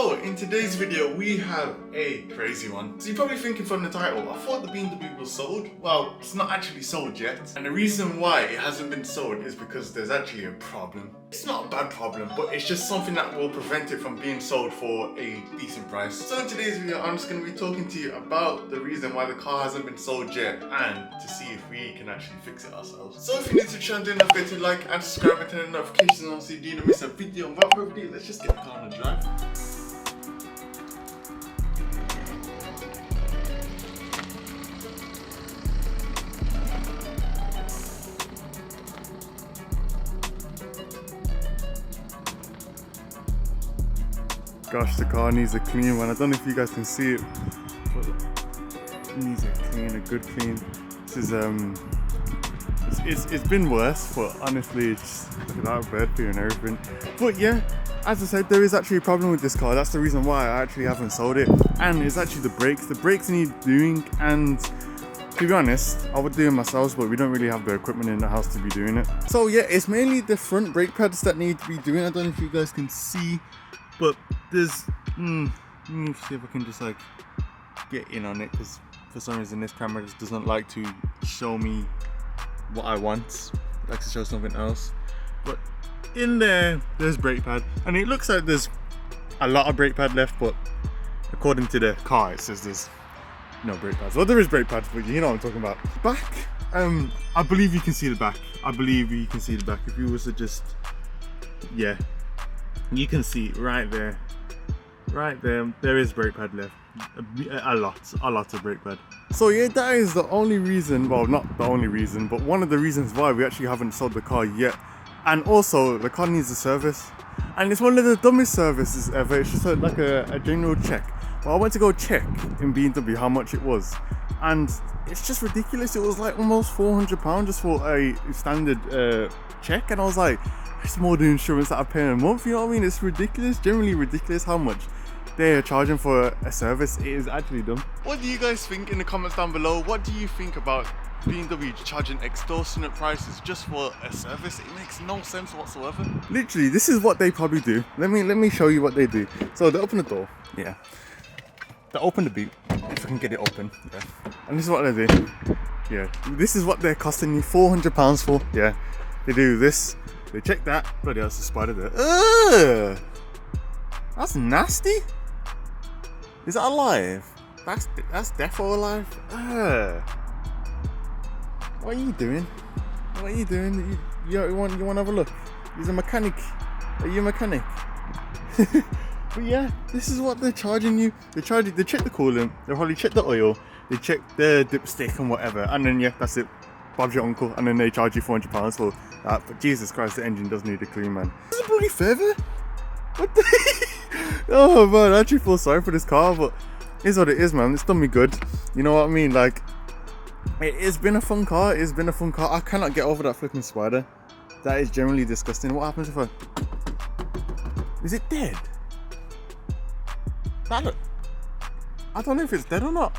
So in today's video we have a crazy one. So you're probably thinking from the title, I thought the BMW was sold. Well, it's not actually sold yet. And the reason why it hasn't been sold is because there's actually a problem. It's not a bad problem, but it's just something that will prevent it from being sold for a decent price. So in today's video I'm just going to be talking to you about the reason why the car hasn't been sold yet and to see if we can actually fix it ourselves. So if you're new to the channel, don't forget to like and subscribe and turn on notifications on so you don't miss a video. And without further ado, let's just get the car on the drive. Gosh, the car needs a clean one. I don't know if you guys can see it, but it needs a good clean. This is it's been worse, but honestly, it's just look at that bird poo and everything. But yeah, as I said, there is actually a problem with this car. That's the reason why I actually haven't sold it. And it's actually the brakes. The brakes need doing, and to be honest, I would do it myself, but we don't really have the equipment in the house to be doing it. So yeah, it's mainly the front brake pads that need to be doing. I don't know if you guys can see, but there's let me see if I can just like get in on it, because for some reason this camera just doesn't like to show me what I want. It likes to show something else. But in there's brake pad, and it looks like there's a lot of brake pad left, but according to the car it says there's no brake pads. Well, there is brake pads, but you know what I'm talking about. Back, I believe you can see the back. I believe you can see the back. If you was to just, yeah, you can see it right there. Right there, there is brake pad left. A lot of brake pad. So yeah, that is the only reason, well, not the only reason, but one of the reasons why we actually haven't sold the car yet. And also, the car needs a service. And it's one of the dumbest services ever. It's just like a general check. Well, I went to go check in BMW how much it was. And it's just ridiculous. It was like almost £400 just for a standard check. And I was like, it's more the insurance that I pay a month, you know what I mean? It's ridiculous, generally ridiculous how much they are charging for a service. It is actually dumb. What do you guys think in the comments down below? What do you think about BMW charging extortionate prices just for a service? It makes no sense whatsoever. Literally, this is what they probably do. Let me show you what they do. So they open the door, yeah. They open the boot, if I can get it open, yeah. And this is what they do, yeah. This is what they're costing you £400 for, yeah. They do this. They check that. Bloody hell, that's a spider there. Ugh! That's nasty. Is that alive? That's defo alive. Ugh! What are you doing? What are you doing? You want to have a look? He's a mechanic. Are you a mechanic? But yeah, this is what they're charging you. They check the coolant. They probably check the oil. They check the dipstick and whatever. And then yeah, that's it. Bob's your uncle, and then they charge you £400 for that. But Jesus Christ, the engine does need a clean, man. This is a bloody feather. What the? Oh man, I actually feel sorry for this car, but it's what it is, man. It's done me good. You know what I mean? Like, it's been a fun car. It's been a fun car. I cannot get over that flipping spider. That is generally disgusting. What happens if I? Is it dead? I don't know if it's dead or not.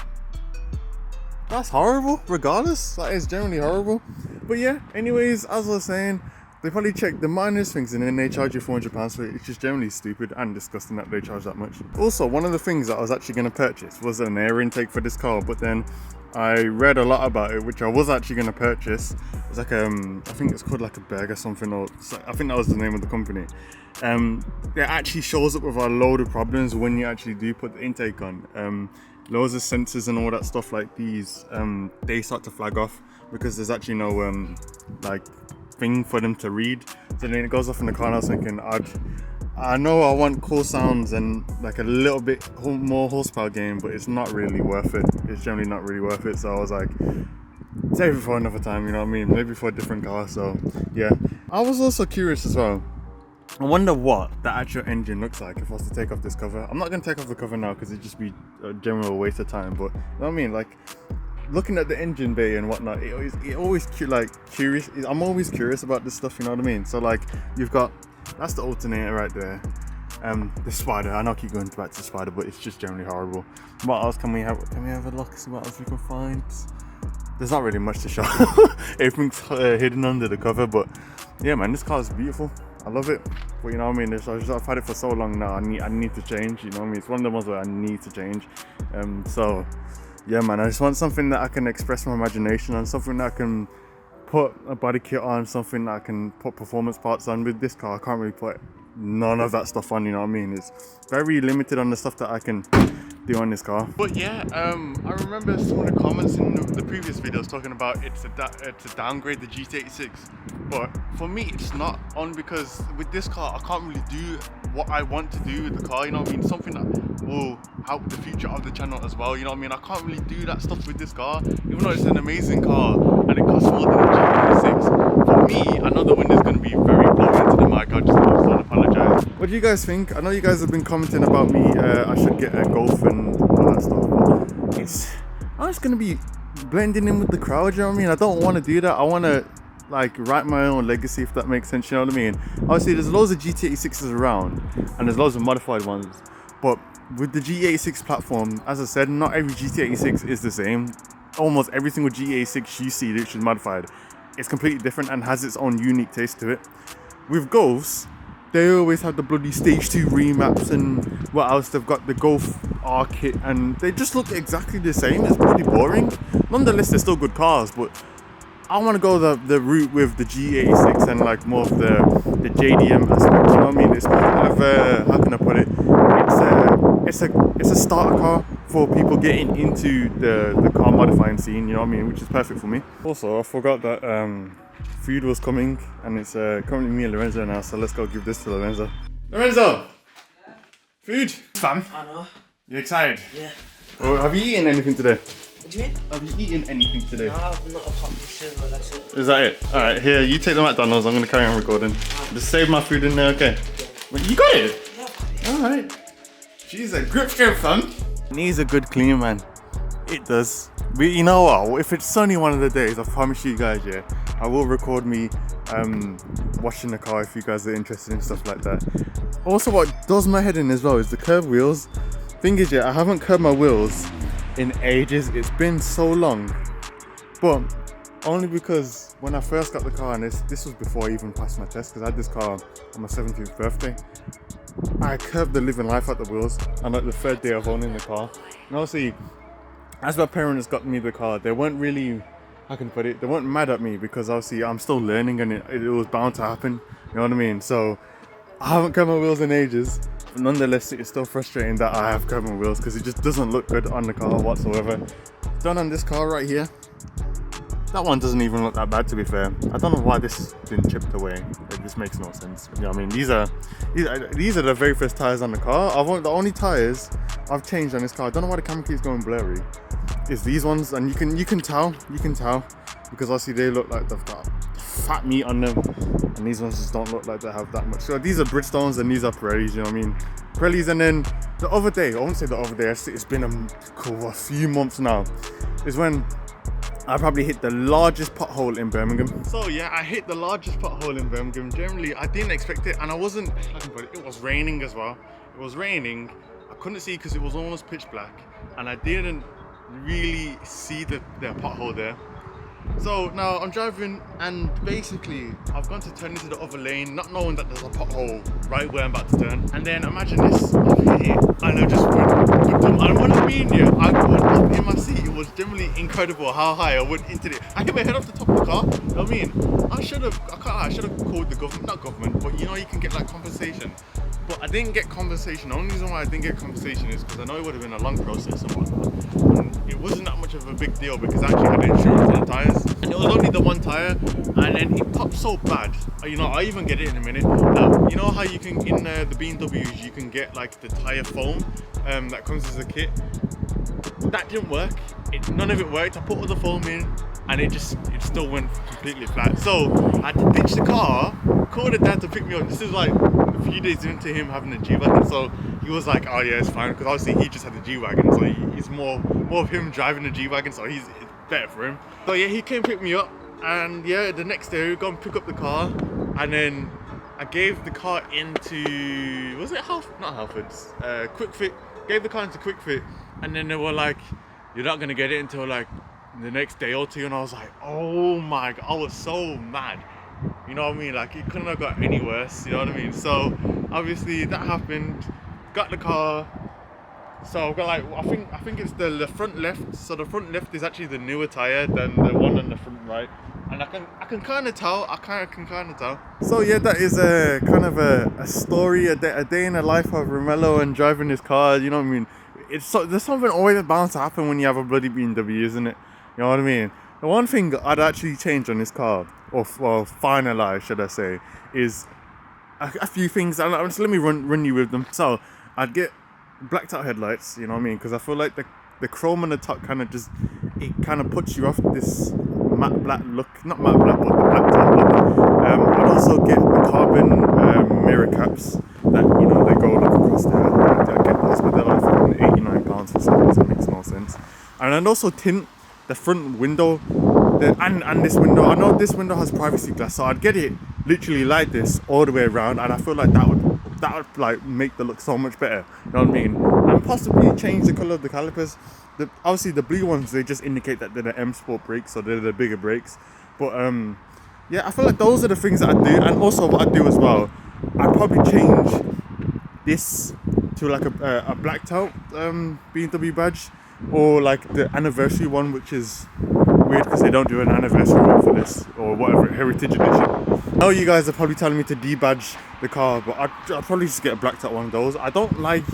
That's horrible, regardless. That is generally horrible. But yeah, anyways, as I was saying, they probably check the minor things and then they charge you £400 for it. It's just generally stupid and disgusting that they charge that much. Also, one of the things that I was actually going to purchase was an air intake for this car, but then I read a lot about it, which I was actually going to purchase. It was like I think it's called like a Berg or something, or I think that was the name of the company. It actually shows up with a load of problems when you actually do put the intake on. Loads of sensors and all that stuff like these, they start to flag off because there's actually no like thing for them to read. So then it goes off in the car, and I was thinking, I know I want cool sounds and like a little bit more horsepower gain, but it's not really worth it. It's generally not really worth it. So I was like, save it for another time, you know what I mean? Maybe for a different car. So yeah, I was also curious as well. I wonder what the actual engine looks like if I was to take off this cover. I'm not going to take off the cover now because it'd just be a general waste of time, but you know what I mean? Like, looking at the engine bay and whatnot, it always curious. I'm always curious about this stuff, you know what I mean? So like, you've got, that's the alternator right there. The spider, I know I keep going back to the spider, but it's just generally horrible. What else can we have a look, see what else we can find? There's not really much to show. Everything's hidden under the cover, but yeah man, this car is beautiful. I love it. But you know what I mean, I've had it for so long now, I need to change, you know what I mean? It's one of the ones where I need to change. So yeah man, I just want something that I can express my imagination on, something that I can put a body kit on, something that I can put performance parts on. With this car I can't really put none of that stuff on, you know what I mean? It's very limited on the stuff that I can do on this car. But yeah, I remember some of the comments in the previous videos talking about it's a downgrade the GT86, but for me it's not, only because with this car I can't really do what I want to do with the car, you know what I mean? Something that will help the future of the channel as well, you know what I mean? I can't really do that stuff with this car, even though it's an amazing car and it costs more than the GT86. For me, I know the window's going to be very blown into the mic, I just don't apologise. What do you guys think? I know you guys have been commenting about me, I should get a Golf and all that stuff. I'm just going to be blending in with the crowd, you know what I mean? I don't want to do that. I want to like write my own legacy, if that makes sense, you know what I mean? Obviously there's loads of GT86s around and there's loads of modified ones, but with the GT86 platform, as I said, not every GT86 is the same. Almost every single GT86 you see which is modified is completely different and has its own unique taste to it. With Golfs, they always have the bloody stage 2 remaps and what else, they've got the Golf R kit and they just look exactly the same. It's pretty boring. Nonetheless, they're still good cars, but I want to go the route with the G86 and like more of the JDM aspect, you know what I mean? It's more of how can I put it? It's a starter car for people getting into the car modifying scene, you know what I mean? Which is perfect for me. Also, I forgot that food was coming and it's currently me and Lorenzo now, so let's go give this to Lorenzo. Lorenzo! Food! Fam! I know. You excited? Yeah. Oh, have you eaten anything today? What do you mean? Have you eaten anything today? No, I'm not a hot fish, but that's it. Is that it? Alright, here, you take the McDonald's, I'm going to carry on recording. Just save my food in there, okay? Yeah. Wait, you got it? Yeah. Alright. She's a grip strip, fam. Needs a good clean, man. It does. But you know what? If it's sunny one of the days, I promise you guys, yeah, I will record me washing the car if you guys are interested in stuff like that. Also, what does my head in as well is the curved wheels. Thing is, yeah, I haven't curved my wheels in ages. It's been so long, but only because when I first got the car, and this was before I even passed my test, because I had this car on my 17th birthday, I curved the living life out the wheels, and like the third day of owning the car. And obviously, as my parents got me the car, they weren't really, how can I put it, they weren't mad at me, because obviously I'm still learning and it was bound to happen, you know what I mean? So I haven't curved my wheels in ages. Nonetheless, it's still frustrating that I have curved my wheels because it just doesn't look good on the car whatsoever. Done on this car right here. That one doesn't even look that bad, to be fair. I don't know why this has been chipped away. This makes no sense. You know what I mean? These are the very first tires on the car. The only tires I've changed on this car, I don't know why the camera keeps going blurry, is these ones, and you can tell because obviously they look like they've got fat meat on them, and these ones just don't look like they have that much. So these are Bridgestones and these are Pirellis, you know what I mean? Pirellis. And then the other day, I won't say the other day, it's been a few months now, is when I probably hit the largest pothole in Birmingham. So yeah, I hit the largest pothole in Birmingham. Generally, I didn't expect it, and I wasn't, it was raining as well. It was raining. I couldn't see because it was almost pitch black, and I didn't really see the pothole there. So now I'm driving, and basically I've gone to turn into the other lane, not knowing that there's a pothole right where I'm about to turn. And then imagine this, I've hit it, and I just went, and when I mean, yeah, I went up in my seat. It was generally incredible how high I went into it. I hit my head off the top of the car. You know what I mean? I should have called the government, not government, but you know, you can get like compensation. But I didn't get compensation. The only reason why I didn't get compensation is because I know it would have been a long process and whatnot. And it wasn't that much of a big deal because I actually had insurance on the tyres. And it was only the one tyre, and then it popped so bad. You know, I even get it in a minute. Now, you know how you can, in the BMWs, you can get like the tyre foam that comes as a kit? That didn't work. None of it worked. I put all the foam in, and it still went completely flat. So I had to ditch the car, call the dad to pick me up. This is like a few days into him having a G-Wagon, so he was like, oh yeah, it's fine, because obviously he just had the G-Wagon, so it's more of him driving the G-Wagon, so it's better for him. So yeah, he came pick me up, and yeah, the next day we go and pick up the car, and then I gave the car into, was it Halfords? Quick Fit. Gave the car into Quick Fit, and then they were like, you're not gonna get it until like the next day or two, and I was like, oh my god, I was so mad. You know what I mean? Like it couldn't have got any worse. You know what I mean? So obviously that happened. Got the car. So I've got like I think it's the front left. So the front left is actually the newer tire than the one on the front right. And I can kind of tell. I can kind of tell. So yeah, that is a kind of a story, a day in the life of Romello and driving his car. You know what I mean? There's something always bound to happen when you have a bloody BMW, isn't it? You know what I mean? The one thing I'd actually change on this car, or finalize, should I say, is a few things. And just let me run you with them. So I'd get blacked out headlights. You know what I mean? Because I feel like the chrome on the top kind of puts you off this matte black look, not matte black, but the blacked out look. I'd also get the carbon mirror caps that, you know, they go like across there. I'd get those, but they're like £89 for some reason. It makes no sense. And I'd also tint the front window, and this window. I know this window has privacy glass, so I'd get it literally like this all the way around, and I feel like that would like make the look so much better. You know what I mean? And possibly change the color of the calipers. Obviously the blue ones, they just indicate that they're the M Sport brakes, so they're the bigger brakes. But yeah, I feel like those are the things that I do. And also what I do as well, I'd probably change this to like a blacked out BMW badge, or like the anniversary one, which is weird because they don't do an anniversary one for this, or whatever, heritage edition. I know you guys are probably telling me to debadge the car, but I'd probably just get a blacked out one of those. I don't like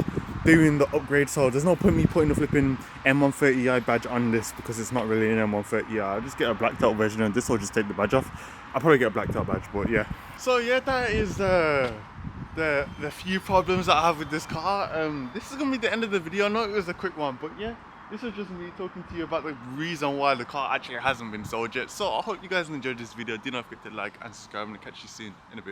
doing the upgrade, so there's no point me putting a flipping M130i badge on this because it's not really an M130i. I'll just get a blacked out version, and this will just take the badge off. I'll probably get a blacked out badge, but yeah. So yeah, that is the few problems that I have with this car. This is gonna be the end of the video. I know it was a quick one, but yeah, this was just me talking to you about the reason why the car actually hasn't been sold yet. So I hope you guys enjoyed this video. Do not forget to like and subscribe, and I'll catch you soon in a bit.